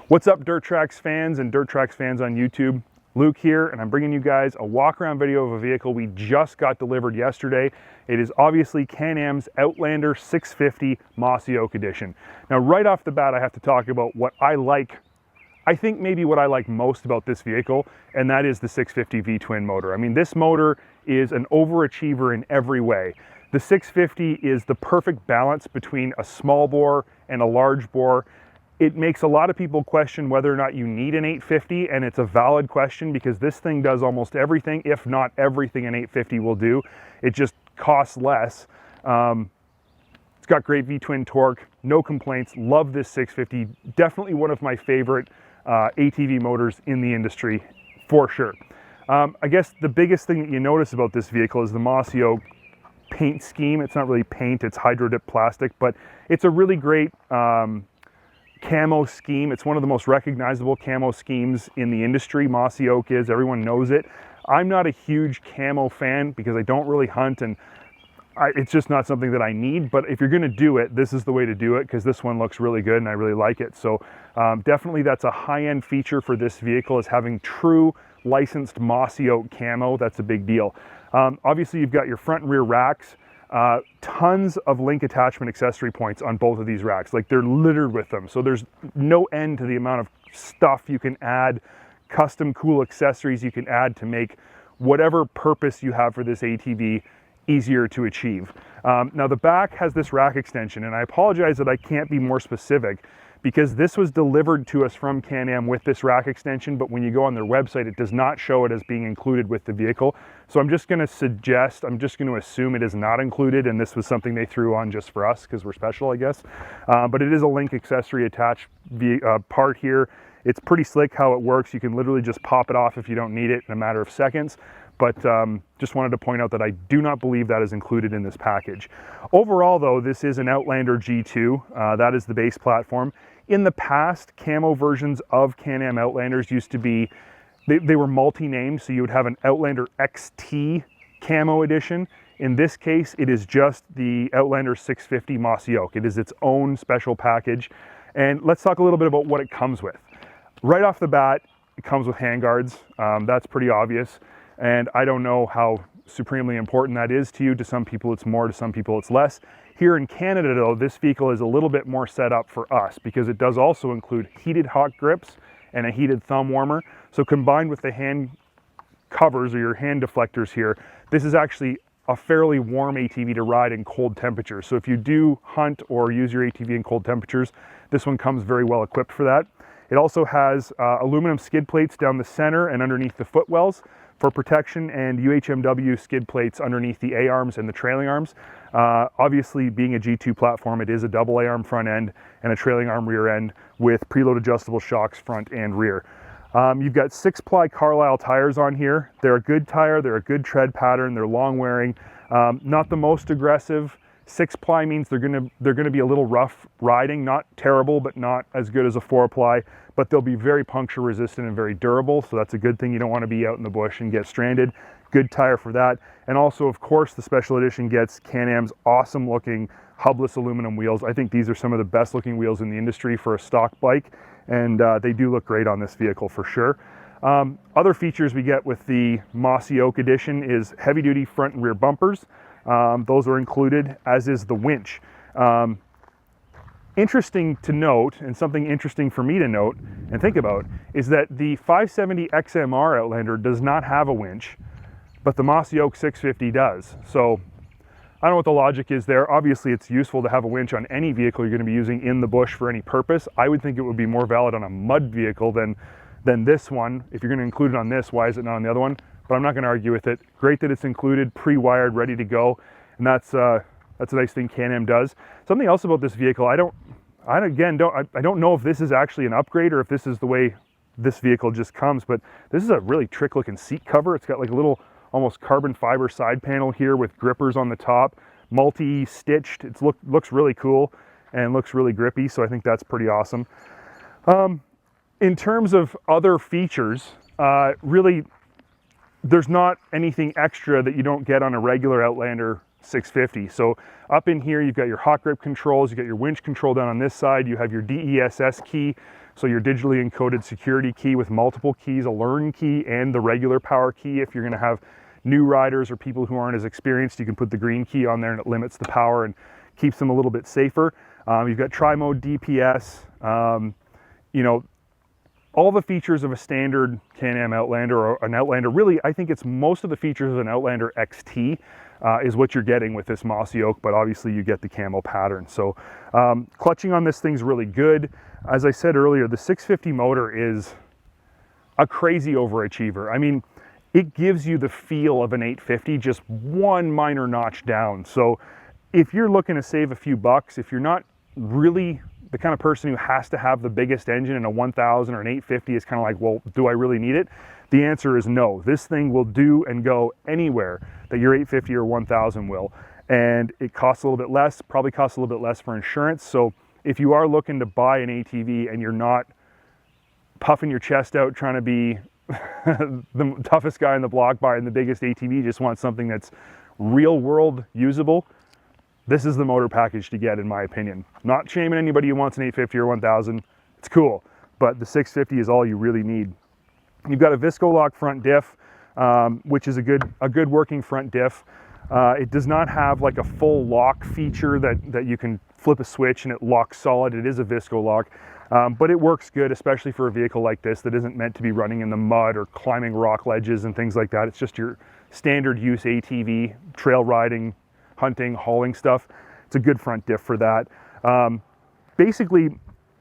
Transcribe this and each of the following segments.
What's up, Dirt Trax fans and Dirt Trax fans on YouTube? Luke here, and I'm bringing you guys a walk around video of a vehicle we just got delivered yesterday. It is obviously Can-Am's Outlander 650 Mossy Oak Edition. Now, right off the bat, I have to talk about what I like. I think maybe what I like most about this vehicle, and that is the 650 V-twin motor. I mean, this motor is an overachiever in every way. The 650 is the perfect balance between a small bore and a large bore. It makes a lot of people question whether or not you need an 850, and it's a valid question because this thing does almost everything, if not everything an 850 will do. It just costs less. It's got great V-twin torque, no complaints. Love this 650. Definitely one of my favorite ATV motors in the industry, for sure. I guess the biggest thing that you notice about this vehicle is the Mossy Oak paint scheme. It's not really paint, it's hydro-dip plastic, but it's a really great camo scheme. It's one of the most recognizable camo schemes in the industry. Mossy Oak is, everyone knows it. I'm not a huge camo fan because I don't really hunt, and it's just not something that I need, but if you're gonna do it, this is the way to do it because this one looks really good and I really like it. So definitely that's a high-end feature for this vehicle, is having true licensed Mossy Oak camo. That's a big deal. Obviously you've got your front and rear racks. Tons of link attachment accessory points on both of these racks. Like, they're littered with them. So there's no end to the amount of stuff you can add, custom cool accessories you can add to make whatever purpose you have for this ATV easier to achieve. Now the back has this rack extension, and I apologize that I can't be more specific because this was delivered to us from Can-Am with this rack extension, but when you go on their website, it does not show it as being included with the vehicle. So I'm just gonna assume it is not included, and this was something they threw on just for us because we're special, I guess. But it is a link accessory attached part here. It's pretty slick how it works. You can literally just pop it off if you don't need it in a matter of seconds. But just wanted to point out that I do not believe that is included in this package. Overall though, this is an Outlander G2. That is the base platform. In the past, camo versions of Can-Am Outlanders used to be, they were multi-named, so you would have an Outlander XT Camo Edition. In this case, it is just the Outlander 650 Mossy Oak. It is its own special package. And let's talk a little bit about what it comes with. Right off the bat, it comes with handguards. That's pretty obvious. And I don't know how supremely important that is to you. To some people it's more, to some people it's less. Here in Canada though, this vehicle is a little bit more set up for us because it does also include heated hot grips and a heated thumb warmer. So combined with the hand covers or your hand deflectors here, this is actually a fairly warm ATV to ride in cold temperatures. So if you do hunt or use your ATV in cold temperatures, this one comes very well equipped for that. It also has aluminum skid plates down the center and underneath the footwells for protection, and UHMW skid plates underneath the A-arms and the trailing arms. Obviously, being a G2 platform, it is a double A-arm front end and a trailing arm rear end with preload adjustable shocks front and rear. You've got 6-ply Carlisle tires on here. They're a good tire, they're a good tread pattern, they're long wearing, not the most aggressive. 6-ply means they're gonna be a little rough riding, not terrible, but not as good as a 4-ply, but they'll be very puncture resistant and very durable, so that's a good thing. You don't wanna be out in the bush and get stranded. Good tire for that. And also, of course, the special edition gets Can-Am's awesome looking hubless aluminum wheels. I think these are some of the best looking wheels in the industry for a stock bike, and they do look great on this vehicle for sure. Other features we get with the Mossy Oak Edition is heavy duty front and rear bumpers. Those are included, as is the winch. Interesting to note, and something interesting for me to note and think about, is that the 570 XMR Outlander does not have a winch, but the Mossy Oak 650 does. So I don't know what the logic is there. Obviously it's useful to have a winch on any vehicle you're going to be using in the bush for any purpose. I would think it would be more valid on a mud vehicle than this one. If you're going to include it on this, why is it not on the other one? But I'm not going to argue with it. Great that it's included, pre-wired, ready to go, and that's a nice thing Can-Am does. Something else about this vehicle, I don't know if this is actually an upgrade or if this is the way this vehicle just comes, but this is a really trick looking seat cover. It's got like a little almost carbon fiber side panel here with grippers on the top, multi-stitched. It looks really cool and looks really grippy, so I think that's pretty awesome. In terms of other features, really there's not anything extra that you don't get on a regular Outlander 650. So up in here, you've got your hot grip controls, you got your winch control down on this side, you have your DESS key So your digitally encoded security key with multiple keys, a learn key and the regular power key. If you're going to have new riders or people who aren't as experienced, you can put the green key on there and it limits the power and keeps them a little bit safer. You've got tri-mode DPS, you know, all the features of a standard Can-Am Outlander or an Outlander. Really, I think it's most of the features of an Outlander XT is what you're getting with this Mossy Oak, but obviously you get the camo pattern. So clutching on this thing's really good. As I said earlier, the 650 motor is a crazy overachiever. I mean, it gives you the feel of an 850, just one minor notch down. So if you're looking to save a few bucks, if you're not really the kind of person who has to have the biggest engine, and a 1000 or an 850 is kind of like, well, do I really need it? The answer is no. This thing will do and go anywhere that your 850 or 1000 will. And it costs a little bit less, probably costs a little bit less for insurance. So if you are looking to buy an ATV and you're not puffing your chest out trying to be the toughest guy on the block buying the biggest ATV, just want something that's real world usable, this is the motor package to get, in my opinion. Not shaming anybody who wants an 850 or 1000. It's cool, but the 650 is all you really need. You've got a Visco-Lock front diff, which is a good working front diff. It does not have like a full lock feature that you can flip a switch and it locks solid. It is a Visco-Lock, but it works good, especially for a vehicle like this that isn't meant to be running in the mud or climbing rock ledges and things like that. It's just your standard use ATV, trail riding, hunting, hauling stuff. It's a good front diff for that. Basically,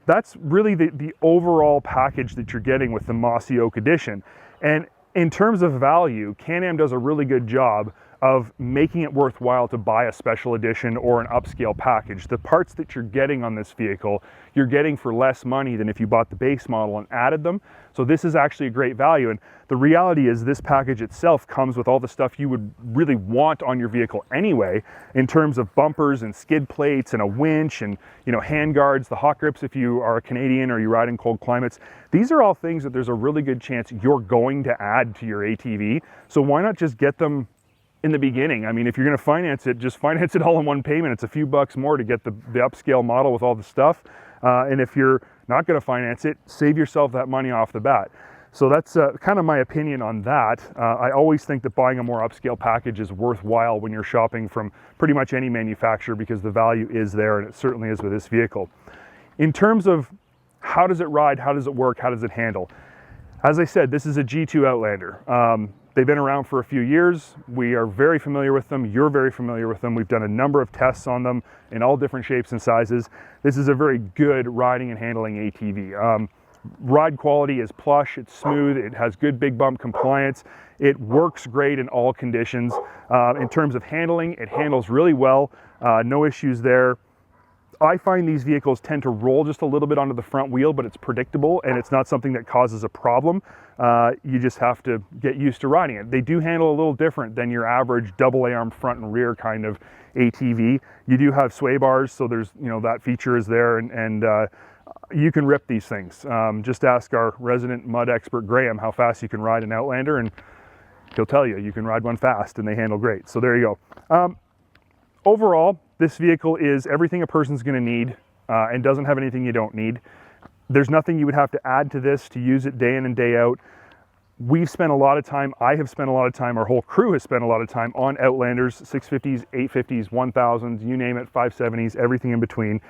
that's really the overall package that you're getting with the Mossy Oak Edition. And in terms of value, Can-Am does a really good job of making it worthwhile to buy a special edition or an upscale package. The parts that you're getting on this vehicle, you're getting for less money than if you bought the base model and added them. So this is actually a great value. And the reality is this package itself comes with all the stuff you would really want on your vehicle anyway, in terms of bumpers and skid plates and a winch and, you know, hand guards, the hot grips if you are a Canadian or you ride in cold climates. These are all things that there's a really good chance you're going to add to your ATV. So why not just get them in the beginning? I mean, if you're going to finance it, just finance it all in one payment. It's a few bucks more to get the upscale model with all the stuff. And if you're not going to finance it, save yourself that money off the bat. So that's kind of my opinion on that. I always think that buying a more upscale package is worthwhile when you're shopping from pretty much any manufacturer, because the value is there, and it certainly is with this vehicle. In terms of how does it ride, how does it work, how does it handle? As I said, this is a G2 Outlander. They've been around for a few years. We are very familiar with them. You're very familiar with them. We've done a number of tests on them in all different shapes and sizes. This is a very good riding and handling ATV. Ride quality is plush, it's smooth, it has good big bump compliance. It works great in all conditions. In terms of handling, it handles really well. No issues there. I find these vehicles tend to roll just a little bit onto the front wheel, but it's predictable and it's not something that causes a problem. You just have to get used to riding it. They do handle a little different than your average double A-arm front and rear kind of ATV. You do have sway bars, so there's, you know, that feature is there, and you can rip these things. Just ask our resident mud expert, Graham, how fast you can ride an Outlander, and he'll tell you, you can ride one fast and they handle great. So there you go. Overall, this vehicle is everything a person's going to need and doesn't have anything you don't need. There's nothing you would have to add to this to use it day in and day out. We've spent a lot of time, I have spent a lot of time, our whole crew has spent a lot of time on Outlanders, 650s, 850s, 1000s, you name it, 570s, everything in between.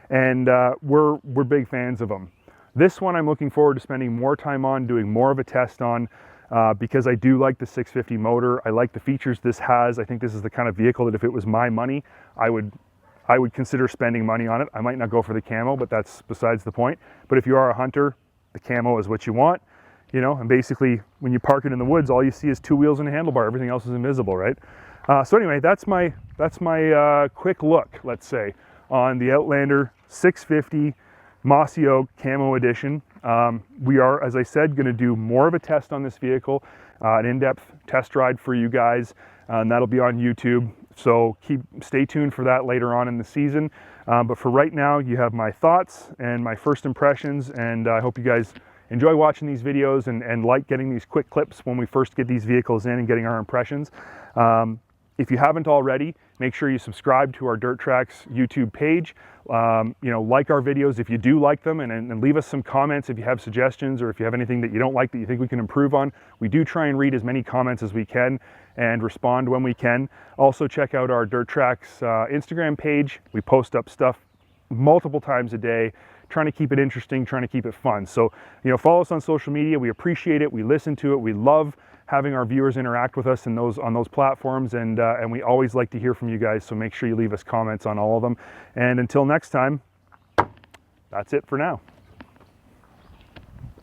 And we're big fans of them. This one I'm looking forward to spending more time on, doing more of a test on, because I do like the 650 motor. I like the features this has. I think this is the kind of vehicle that if it was my money, I would consider spending money on it. I might not go for the camo, but that's besides the point. But if you are a hunter, the camo is what you want, you know, and basically when you park it in the woods, all you see is two wheels and a handlebar. Everything else is invisible, right? So anyway, that's my quick look, let's say, on the Outlander 650 Mossy Oak Camo Edition. We are, as I said, going to do more of a test on this vehicle, an in-depth test ride for you guys, and that'll be on YouTube. So stay tuned for that later on in the season. But for right now, you have my thoughts and my first impressions, and I hope you guys enjoy watching these videos and like getting these quick clips when we first get these vehicles in and getting our impressions. If you haven't already, make sure you subscribe to our Dirt TRAX YouTube page. You know, like our videos if you do like them, and leave us some comments if you have suggestions, or if you have anything that you don't like that you think we can improve on. We do try and read as many comments as we can and respond when we can. Also check out our Dirt TRAX Instagram page. We post up stuff multiple times a day, trying to keep it interesting, trying to keep it fun. So, you know, follow us on social media. We appreciate it. We listen to it. We love having our viewers interact with us on those platforms, and we always like to hear from you guys, so make sure you leave us comments on all of them. And until next time, that's it for now.